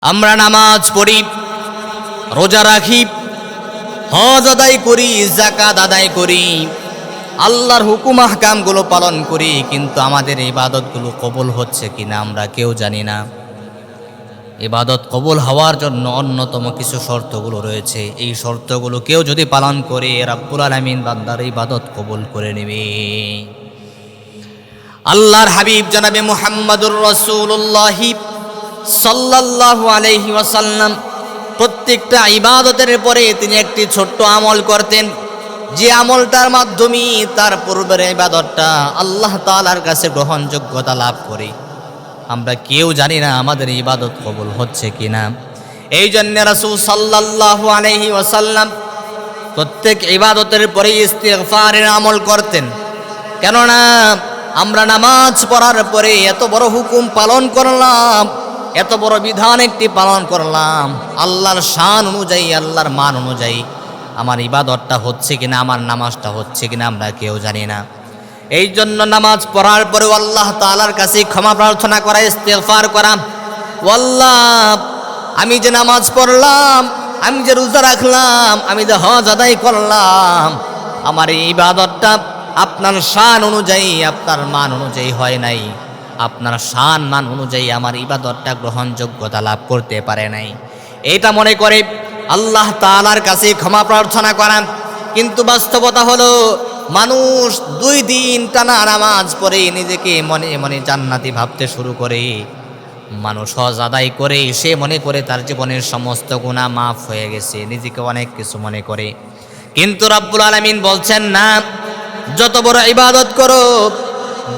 আমরা নামাজ পড়ি, রোজা রাখি, হজ আদায় করি, যাকাত আদায় করি, আল্লাহর হুকুম আহকামগুলো পালন করি, কিন্তু আমাদের ইবাদতগুলো কবুল হচ্ছে কিনা আমরা কেউ জানি না। ইবাদত কবুল হওয়ার জন্য অন্যতম কিছু শর্তগুলো রয়েছে। এই শর্তগুলো কেউ যদি পালন করে রাব্বুল আলামিন বান্দার ইবাদত কবুল করে নেবে। আল্লাহর হাবিব জনাবে মুহাম্মদুর রাসূলুল্লাহ সাল্লাল্লাহু আলাইহি ওয়াসাল্লাম প্রত্যেকটা ইবাদতের পরে তিনি একটি ছোট্ট আমল করতেন, যে আমলটার মাধ্যমে তার পূর্বের ইবাদতটা আল্লাহ তাআলার কাছে গ্রহণযোগ্যতা লাভ করে। আমরা কেউ জানি না আমাদের ইবাদত কবুল হচ্ছে কিনা। এই জন্য রাসূল সাল্লাল্লাহু আলাইহি ওয়াসাল্লাম প্রত্যেক ইবাদতের পরে ইস্তিগফারের আমল করতেন। কেননা আমরা নামাজ পড়ার পরে এত বড় হুকুম পালন করলাম, এত বড় বিধান একটি পালন করলাম, আল্লাহর শান অনুযায়ী, আল্লাহর মান অনুযায়ী আমার ইবাদতটা হচ্ছে কিনা, আমার নামাজটা হচ্ছে কিনা আমরা কেউ জানি না। এই জন্য নামাজ পড়ার পরে আল্লাহ তাআলার কাছে ক্ষমা প্রার্থনা করা, ইস্তিগফার করা। আল্লাহ, আমি যে নামাজ পড়লাম, আমি যে রোজা রাখলাম, আমি যে হজ আদায় করলাম, আমার এই ইবাদতটা আপনার শান অনুযায়ী, আপনার মান অনুযায়ী হয় নাই। আপনার শান মান অনুযায়ী আমার ইবাদতটা গ্রহণযোগ্যতা লাভ করতে পারে নাই। এটা মনে করে আল্লাহ তাআলার কাছে ক্ষমা প্রার্থনা করা। কিন্তু বাস্তবতা হলো মানুষ 2 দিন টানা নামাজ পড়ে নিজেকে মনে মনে জান্নাতি ভাবতে শুরু করে। মানুষ হজ আদায় করে সে মনে করে তার জীবনের সমস্ত গুনাহ মাফ হয়ে গেছে, নিজেকে অনেক কিছু মনে করে। কিন্তু রাব্বুল আলামিন বলছেন না, যত বড় ইবাদত করো,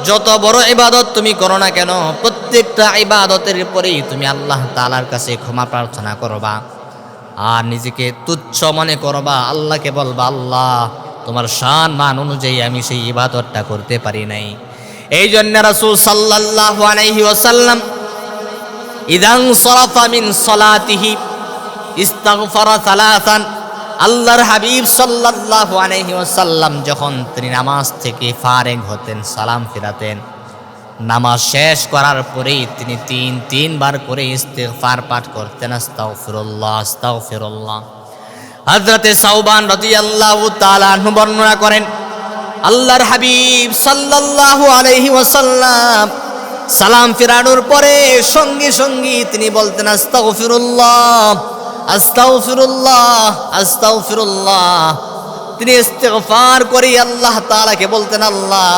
যত বড় ইবাদত তুমি করো না কেন, প্রত্যেকটা ইবাদতের পরেই তুমি আল্লাহ তাআলার কাছে ক্ষমা প্রার্থনা করবা আর নিজেকে তুচ্ছ মনে করবা। আল্লাহকে বলবা, আল্লাহ তোমার শান মান অনুযায়ী আমি সেই ইবাদতটা করতে পারি নাই। এই জন্য রাসূল সাল্লাল্লাহু আলাইহি ওয়াসাল্লাম ইদান সরাফা মিন সলাতিহি ইস্তাগফারা সালাসান, আল্লাহর হাবিব সাল্লাল্লাহু আলাইহি ওয়াসাল্লাম যখন তিনি নামাজ থেকে ফারেগ হতেন, সালাম ফিরাতেন, নামাজ শেষ করার পরেই তিনি 3 বার করে ইস্তিগফার পাঠ করতেন, আস্তাগফিরুল্লাহ আস্তাগফিরুল্লাহ। হযরতে সাওবান রাদিয়াল্লাহু তাআলা আনহু বর্ণনা করেন, আল্লাহর হাবিব সাল্লাল্লাহু আলাইহি ওয়াসাল্লাম সালাম ফিরানোর পরে সঙ্গে সঙ্গে তিনি বলতেন, আস্তাগফিরুল্লাহ আস্তাগফিরুল্লাহ আস্তাগফিরুল্লাহ। তিনি ইস্তিগফার করে আল্লাহ তাআলাকে বলতেন, আল্লাহ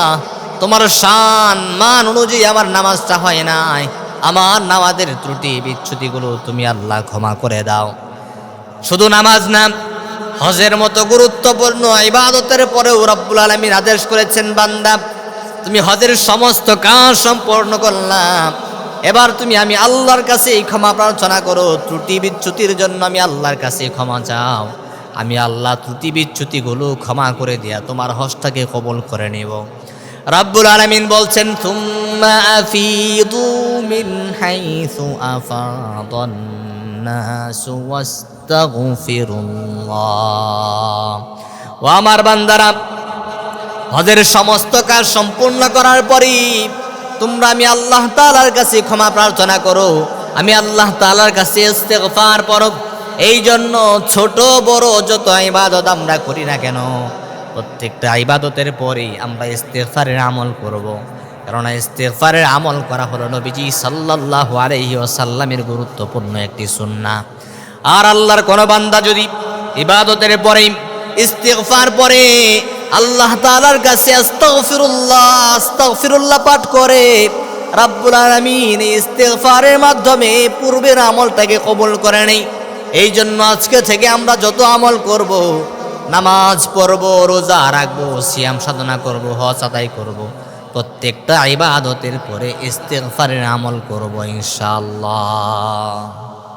তোমার শান মান অনুযায়ী আমার নামাজটা হয় নাই, আমার নামাজের ত্রুটি বিচ্যুতিগুলো তুমি আল্লাহ ক্ষমা করে দাও। শুধু নামাজ না, হজের মতো গুরুত্বপূর্ণ ইবাদতের পরেও রব্বুল আলামিন আদেশ করেছেন, বান্দা তুমি হজের সমস্ত কাজ সম্পন্ন করলাম, এবার আমি আল্লাহর কাছে ক্ষমা প্রার্থনা করো, ত্রুটি বিচ্যুতির জন্য আমি আল্লাহর কাছে ক্ষমা চাও। আমি আল্লাহ ত্রুটি বিচ্যুতিগুলো ক্ষমা করে দিয়া তোমার হজটাকে কবুল করে নেব। রাব্বুল আলামিন বলছেন, সুম্মা আফিদু মিন হাইসু আফাদান নাসু ওয়াস্তাগফিরুল্লাহ। ও আমার বান্দারা, হজের সমস্ত কাজ সম্পূর্ণ করার পরই তোমরা আমি আল্লাহ তাআলার কাছে ক্ষমা প্রার্থনা করো, আমি আল্লাহ তাআলার কাছে ইস্তিগফার করো। এই জন্য ছোট বড় যত ইবাদত আমরা করি না কেন, প্রত্যেকটা ইবাদতের পরেই আমরা ইস্তিগফারের আমল করব। কারণ ইস্তিগফারের আমল করা হলো নবীজি সাল্লাল্লাহু আলাইহি ওয়াসাল্লামের গুরুত্বপূর্ণ একটি সুন্নাহ। আর আল্লাহর কোন বান্দা যদি ইবাদতের পরেই ইস্তিগফার পড়ে, আল্লাহ তাআলার কাছে আস্তাগফিরুল্লাহ আস্তাগফিরুল্লাহ পাঠ করে, রাব্বুল আলামিন ইস্তিগফারের মাধ্যমে পূর্বের আমলটাকে কবুল করে নেই। এই জন্য আজকে থেকে আমরা যত আমল করব, নামাজ পড়ব, রোজা রাখব, সিয়াম সাধনা করব, হজ আদায় করব, প্রত্যেকটা ইবাদতের পরে ইস্তিগফারের আমল করব ইনশাআল্লাহ।